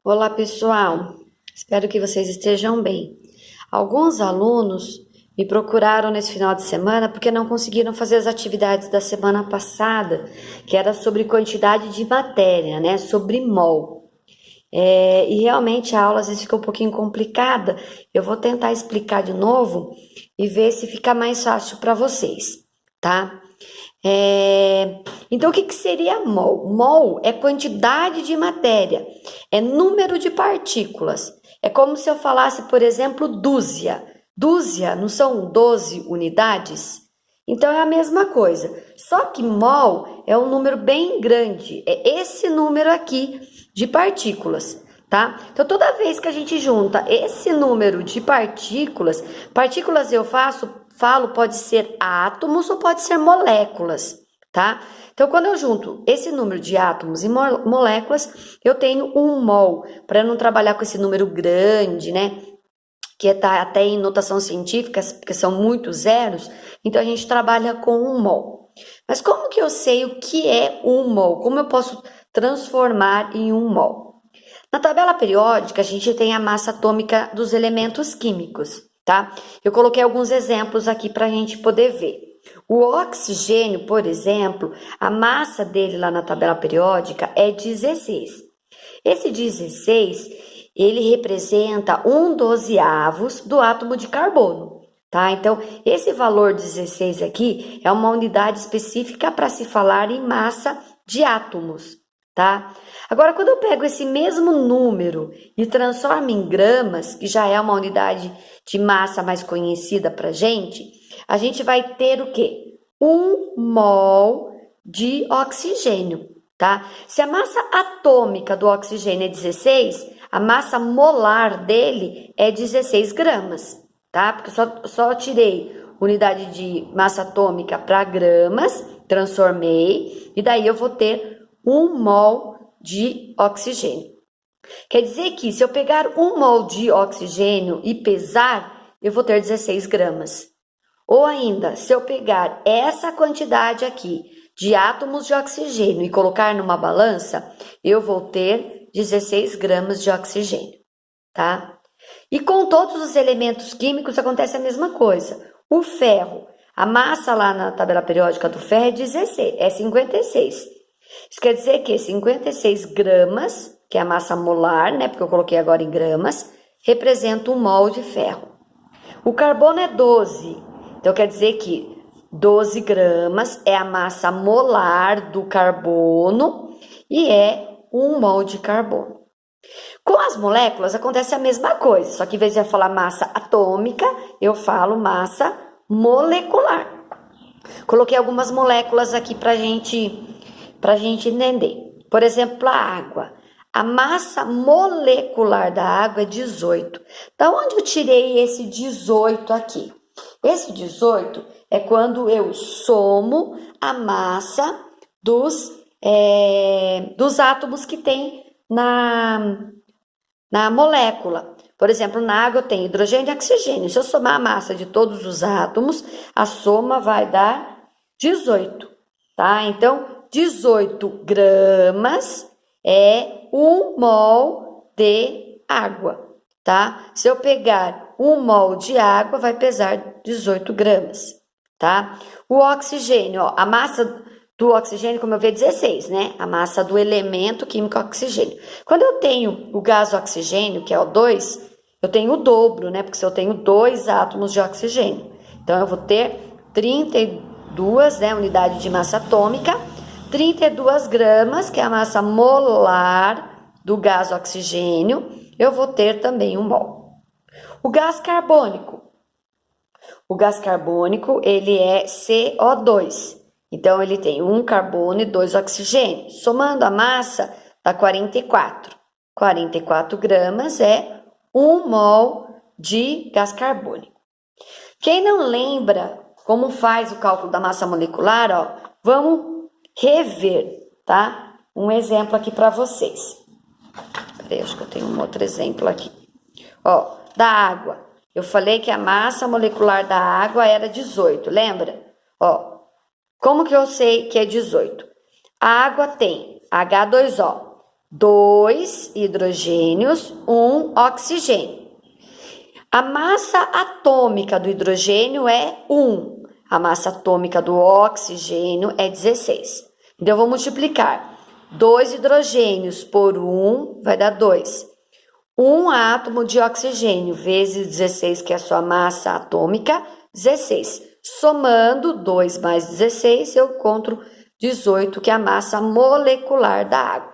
Olá, pessoal. Espero que vocês estejam bem. Alguns alunos me procuraram nesse final de semana porque não conseguiram fazer as atividades da semana passada, que era sobre quantidade de matéria, né? Sobre mol. E realmente a aula às vezes ficou um pouquinho complicada. Eu vou tentar explicar de novo e ver se fica mais fácil para vocês, tá? Então, o que seria mol? Mol é quantidade de matéria, é número de partículas. É como se eu falasse, por exemplo, dúzia. Dúzia não são 12 unidades? Então, é a mesma coisa. Só que mol é um número bem grande. É esse número aqui de partículas, tá? Então, toda vez que a gente junta esse número de partículas, partículas eu falo pode ser átomos ou pode ser moléculas, tá? Então, quando eu junto esse número de átomos e moléculas, eu tenho um mol, para não trabalhar com esse número grande, né? Que tá até em notação científica, porque são muitos zeros, então a gente trabalha com um mol. Mas como que eu sei o que é um mol? Como eu posso transformar em um mol? Na tabela periódica, a gente tem a massa atômica dos elementos químicos, tá? Eu coloquei alguns exemplos aqui para a gente poder ver. O oxigênio, por exemplo, a massa dele lá na tabela periódica é 16. Esse 16, ele representa 1/12 do átomo de carbono, tá? Então, esse valor 16 aqui é uma unidade específica para se falar em massa de átomos, tá? Agora, quando eu pego esse mesmo número e transformo em gramas, que já é uma unidade de massa mais conhecida para gente, a gente vai ter o quê? 1 mol de oxigênio, tá? Se a massa atômica do oxigênio é 16, a massa molar dele é 16 gramas, tá? Porque só tirei unidade de massa atômica para gramas, transformei, e daí eu vou ter 1 mol de oxigênio. Quer dizer que se eu pegar 1 mol de oxigênio e pesar, eu vou ter 16 gramas. Ou ainda, se eu pegar essa quantidade aqui de átomos de oxigênio e colocar numa balança, eu vou ter 16 gramas de oxigênio, tá? E com todos os elementos químicos acontece a mesma coisa. O ferro, a massa lá na tabela periódica do ferro é 16, é 56. Isso quer dizer que 56 gramas, que é a massa molar, né? Porque eu coloquei agora em gramas, representa 1 mol de ferro. O carbono é 12, então quer dizer que 12 gramas é a massa molar do carbono e é 1 mol de carbono. Com as moléculas acontece a mesma coisa, só que em vez de eu falar massa atômica, eu falo massa molecular. Coloquei algumas moléculas aqui para gente entender. Por exemplo, a água. A massa molecular da água é 18. Da onde eu tirei esse 18 aqui? Esse 18 é quando eu somo a massa dos átomos que tem na molécula. Por exemplo, na água eu tenho hidrogênio e oxigênio. Se eu somar a massa de todos os átomos, a soma vai dar 18, tá? Então, 18 gramas é 1 mol de água, tá? Se eu pegar 1 mol de água, vai pesar 18 gramas, tá? O oxigênio, ó, a massa do oxigênio, como eu vi, é 16, né? A massa do elemento químico oxigênio. Quando eu tenho o gás oxigênio, que é O2, eu tenho o dobro, né? Porque se eu tenho 2 átomos de oxigênio. Então, eu vou ter 32, né? Unidade de massa atômica, 32 gramas, que é a massa molar do gás oxigênio, eu vou ter também 1 mol. O gás carbônico. O gás carbônico, ele é CO2. Então, ele tem 1 carbono e 2 oxigênio. Somando a massa, dá 44. 44 gramas é 1 mol de gás carbônico. Quem não lembra como faz o cálculo da massa molecular, ó, vamos rever, tá? Um exemplo aqui para vocês. Peraí, acho que eu tenho um outro exemplo aqui. Ó, da água. Eu falei que a massa molecular da água era 18, lembra? Ó, como que eu sei que é 18? A água tem H2O, 2 hidrogênios, 1 oxigênio. A massa atômica do hidrogênio é 1. A massa atômica do oxigênio é 16. Então, eu vou multiplicar 2 hidrogênios por 1 vai dar 2. 1 átomo de oxigênio vezes 16, que é a sua massa atômica, 16. Somando 2 mais 16, eu encontro 18, que é a massa molecular da água,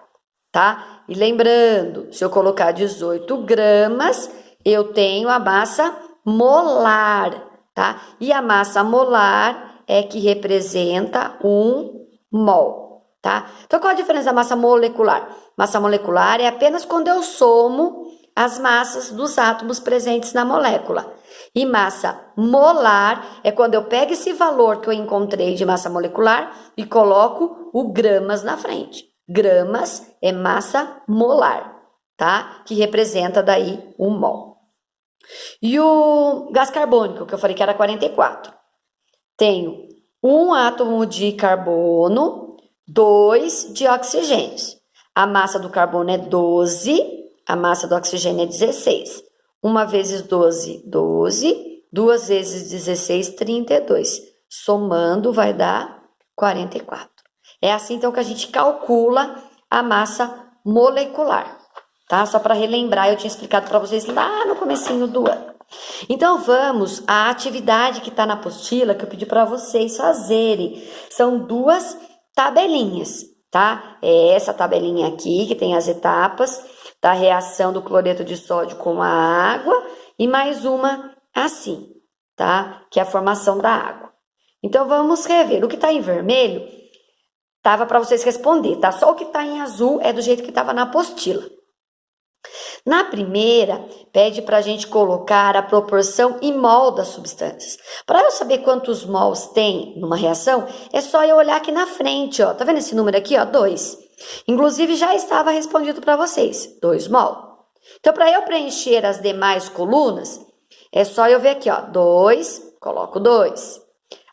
tá? E lembrando, se eu colocar 18 gramas, eu tenho a massa molar, tá? E a massa molar é que representa 1 mol, tá? Então, qual a diferença da massa molecular? Massa molecular é apenas quando eu somo as massas dos átomos presentes na molécula. E massa molar é quando eu pego esse valor que eu encontrei de massa molecular e coloco o gramas na frente. Gramas é massa molar, tá? Que representa daí 1 mol. E o gás carbônico, que eu falei que era 44. Tenho 1 átomo de carbono, 2 de oxigênios. A massa do carbono é 12, a massa do oxigênio é 16. 1 vezes 12, 12. 2 vezes 16, 32. Somando vai dar 44. É assim, então, que a gente calcula a massa molecular, tá? Só para relembrar, eu tinha explicado para vocês lá no comecinho do ano. Então, vamos à atividade que está na apostila, que eu pedi para vocês fazerem. São 2 tabelinhas, tá? É essa tabelinha aqui, que tem as etapas da reação do cloreto de sódio com a água, e mais uma assim, tá? Que é a formação da água. Então, vamos rever. O que está em vermelho, estava para vocês responder, tá? Só o que está em azul é do jeito que estava na apostila. Na primeira, pede para a gente colocar a proporção em mol das substâncias. Para eu saber quantos mols tem numa reação, é só eu olhar aqui na frente, ó. Tá vendo esse número aqui, ó? 2. Inclusive, já estava respondido para vocês, 2 mol. Então, para eu preencher as demais colunas, é só eu ver aqui, ó. 2, coloco 2.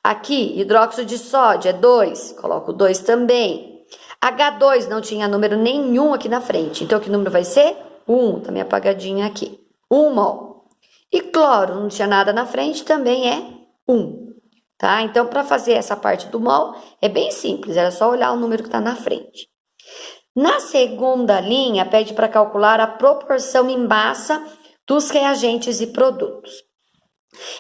Aqui, hidróxido de sódio é 2, coloco 2 também. H2 não tinha número nenhum aqui na frente, então que número vai ser? 1, tá meio apagadinha aqui. 1 mol. E cloro, não tinha nada na frente, também é 1. Tá? Então, para fazer essa parte do mol, é bem simples, era só olhar o número que está na frente. Na segunda linha, pede para calcular a proporção em massa dos reagentes e produtos.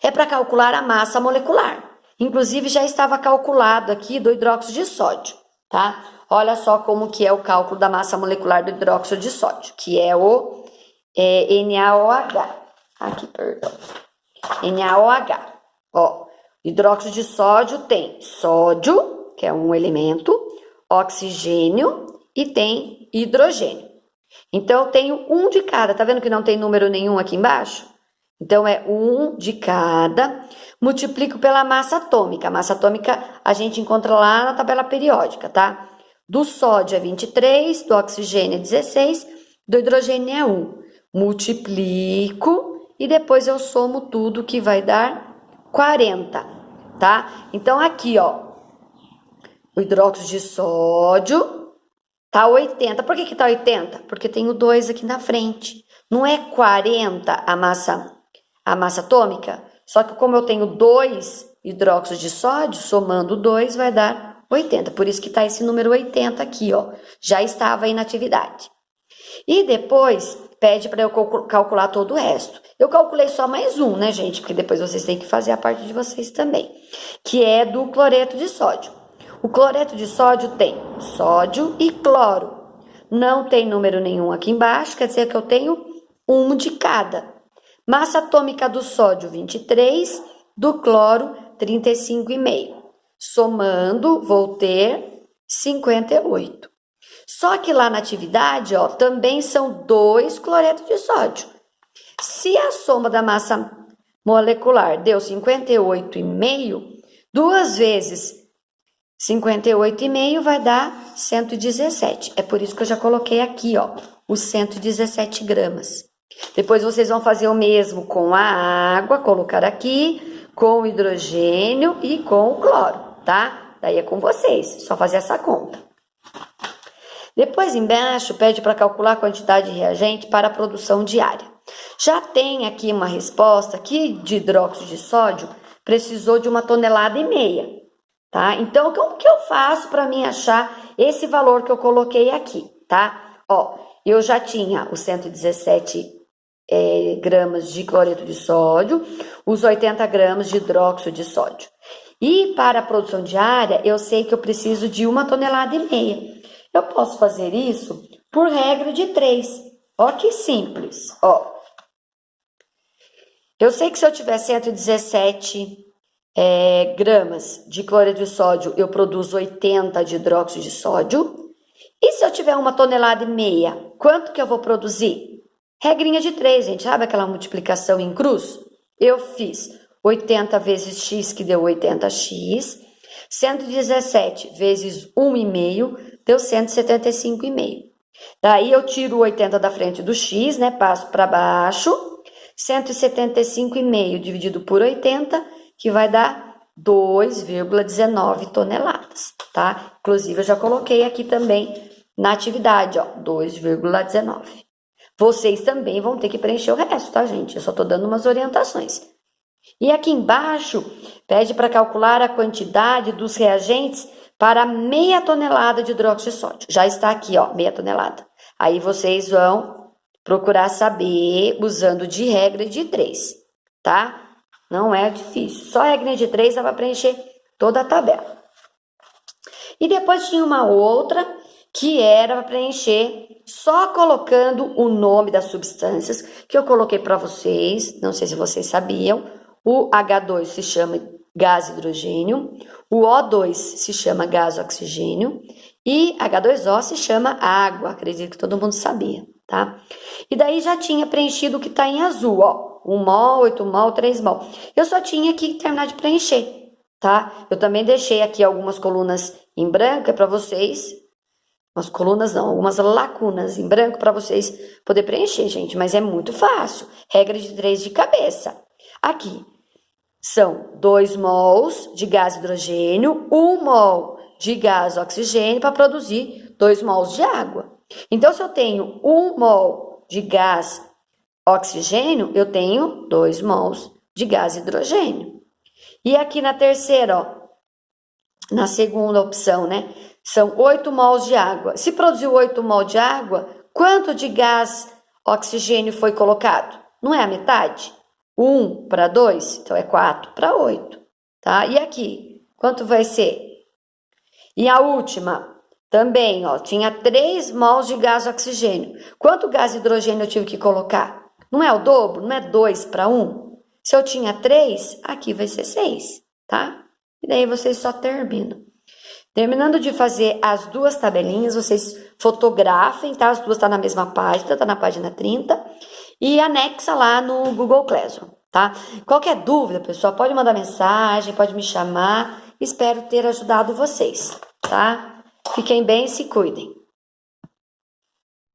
É para calcular a massa molecular. Inclusive, já estava calculado aqui do hidróxido de sódio, tá? Olha só como que é o cálculo da massa molecular do hidróxido de sódio, que é o NaOH. Aqui, perdão. NaOH. Ó, hidróxido de sódio tem sódio, que é um elemento, oxigênio e tem hidrogênio. Então, eu tenho 1 de cada. Tá vendo que não tem número nenhum aqui embaixo? Então, é 1 de cada. Multiplico pela massa atômica. A massa atômica a gente encontra lá na tabela periódica, tá? Do sódio é 23, do oxigênio é 16, do hidrogênio é 1. Multiplico e depois eu somo tudo, que vai dar 40, tá? Então, aqui, ó, o hidróxido de sódio tá 80. Por que tá 80? Porque tem o 2 aqui na frente. Não é 40 a massa atômica? Só que como eu tenho 2 hidróxidos de sódio, somando 2 vai dar 80. Por isso que tá esse número 80 aqui, ó. Já estava aí na atividade. E depois pede para eu calcular todo o resto. Eu calculei só mais um, né, gente? Porque depois vocês têm que fazer a parte de vocês também. Que é do cloreto de sódio. O cloreto de sódio tem sódio e cloro. Não tem número nenhum aqui embaixo, quer dizer que eu tenho 1 de cada. Massa atômica do sódio, 23, do cloro, 35,5. Somando, vou ter 58. Só que lá na atividade, ó, também são 2 cloretos de sódio. Se a soma da massa molecular deu 58,5, 2 vezes 58,5 vai dar 117. É por isso que eu já coloquei aqui, ó, os 117 gramas. Depois vocês vão fazer o mesmo com a água, colocar aqui, com o hidrogênio e com o cloro, tá? Daí é com vocês, só fazer essa conta. Depois, embaixo, pede para calcular a quantidade de reagente para a produção diária. Já tem aqui uma resposta que de hidróxido de sódio precisou de 1,5 toneladas, tá? Então, como que eu faço para mim achar esse valor que eu coloquei aqui, tá? Ó, eu já tinha os 117 gramas de cloreto de sódio, os 80 gramas de hidróxido de sódio. E para a produção diária, eu sei que eu preciso de 1,5 toneladas. Eu posso fazer isso por regra de 3. Ó que simples, ó. Eu sei que se eu tiver 117 gramas de cloreto de sódio, eu produzo 80 de hidróxido de sódio. E se eu tiver 1,5 toneladas, quanto que eu vou produzir? Regrinha de 3, gente. Sabe aquela multiplicação em cruz? Eu fiz 80 vezes x, que deu 80x. 117 vezes 1,5, deu 175,5. Daí eu tiro o 80 da frente do x, né? Passo para baixo. 175,5 dividido por 80, que vai dar 2,19 toneladas, tá? Inclusive, eu já coloquei aqui também na atividade, ó, 2,19. Vocês também vão ter que preencher o resto, tá, gente? Eu só tô dando umas orientações. E aqui embaixo, pede para calcular a quantidade dos reagentes para 0,5 tonelada de hidróxido de sódio. Já está aqui, ó, 0,5 tonelada. Aí vocês vão procurar saber usando de regra de 3, tá? Não é difícil. Só regra de 3 dá para preencher toda a tabela. E depois tinha uma outra que era para preencher só colocando o nome das substâncias que eu coloquei para vocês. Não sei se vocês sabiam. O H2 se chama gás hidrogênio, o O2 se chama gás oxigênio e H2O se chama água. Acredito que todo mundo sabia, tá? E daí já tinha preenchido o que tá em azul, ó. 1 mol, 8 mol, 3 mol. Eu só tinha que terminar de preencher, tá? Eu também deixei aqui algumas colunas em branco, é para vocês. Umas colunas não, algumas lacunas em branco para vocês poderem preencher, gente. Mas é muito fácil. Regra de 3 de cabeça. Aqui são 2 mols de gás hidrogênio, 1 mol de gás oxigênio para produzir 2 mols de água. Então, se eu tenho 1 mol de gás oxigênio, eu tenho 2 mols de gás hidrogênio. E aqui na terceira, ó, na segunda opção, né? São 8 mols de água. Se produziu 8 mols de água, quanto de gás oxigênio foi colocado? Não é a metade? 1 para 2, então é 4 para 8, tá? E aqui, quanto vai ser? E a última, também, ó, tinha 3 mols de gás oxigênio. Quanto gás hidrogênio eu tive que colocar? Não é o dobro? Não é 2 para 1? Se eu tinha 3, aqui vai ser 6, tá? E daí vocês só terminam. Terminando de fazer as duas tabelinhas, vocês fotografem, tá? As duas tá na mesma página, tá na página 30. E anexa lá no Google Classroom, tá? Qualquer dúvida, pessoal, pode mandar mensagem, pode me chamar. Espero ter ajudado vocês, tá? Fiquem bem e se cuidem.